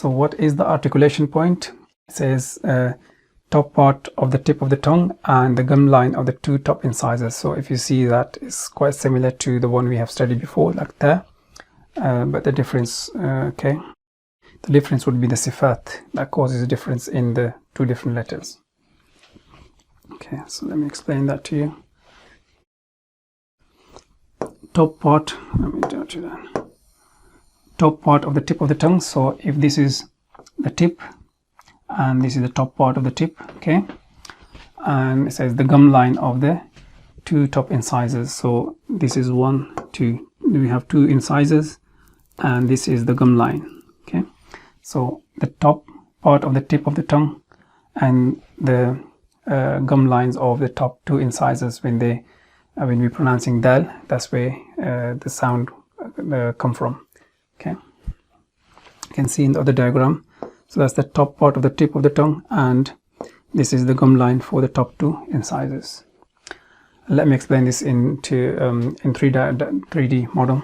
So what is the articulation point? It says top part of the tip of the tongue and the gum line of the two top incisors. So if you see, that is quite similar to the one we have studied before, like there, but the difference, okay, the difference would be the sifat that causes a difference in the two different letters. Okay, so let me explain that to you. Top part, let me do that. Top part of the tip of the tongue. So if this is the tip and this is the top part of the tip, okay, and it says the gum line of the two top incisors. So this is 1, 2, we have two incisors and this is the gum line. Okay, so the top part of the tip of the tongue and the gum lines of the top two incisors, when we're pronouncing Daal, that's where the sound come from. Okay, you can see in the other diagram. So that's the top part of the tip of the tongue, and this is the gum line for the top two incisors. Let me explain this into in 3D model.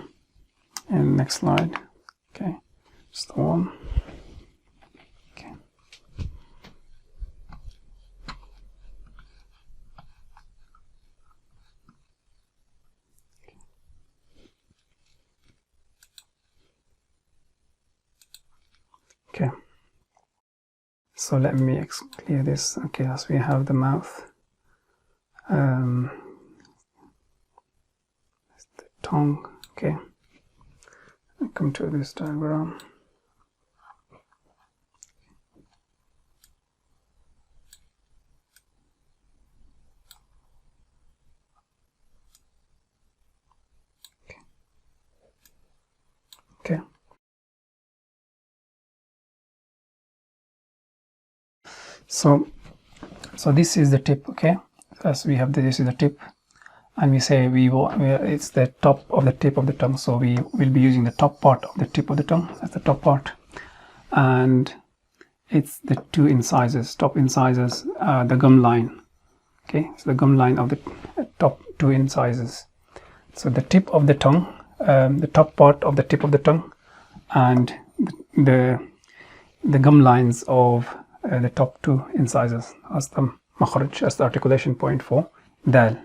And next slide. Okay, just the one. Okay. Okay. So let me clear this. Okay, as we have the mouth, the tongue. Okay, I come to this diagram. Okay. So this is the tip. Okay, as we have this is the tip, and we say it's the top of the tip of the tongue, so we will be using the top part of the tip of the tongue. That's the top part, and it's the two incisors, top incisors, the gum line. Okay, so the gum line of the top two incisors. So the tip of the tongue, the top part of the tip of the tongue, and the gum lines of the top two incisors as the Makhraj, as the articulation point for Daal.